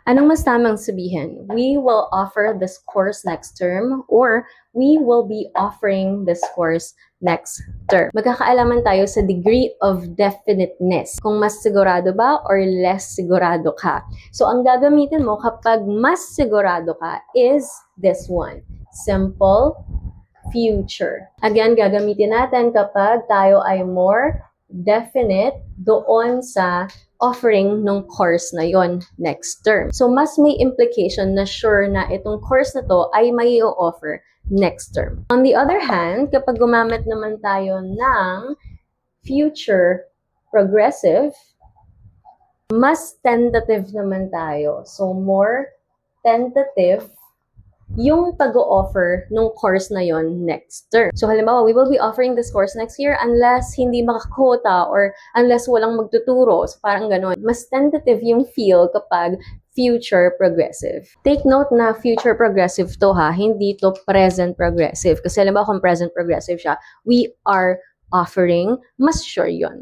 Anong mas tamang sabihin? We will offer this course next term or we will be offering this course next term. Magkakaalaman tayo sa degree of definiteness. Kung mas sigurado ba or less sigurado ka. So, ang gagamitin mo kapag mas sigurado ka is this one. Simple future. Again, gagamitin natin kapag tayo ay more definite doon sa offering ng course na yon next term. So, mas may implication na sure na itong course na to ay may i-offer next term. On the other hand, kapag gumamit naman tayo ng future progressive, mas tentative naman tayo. So, more tentative yung pag-o-offer ng course na yon next term. So, halimbawa, we will be offering this course next year unless hindi makakota or unless walang magtuturo. So, parang ganun. Mas tentative yung feel kapag future progressive. Take note na future progressive to ha, hindi to present progressive. Kasi halimbawa kung present progressive siya, we are offering, mas sure yon.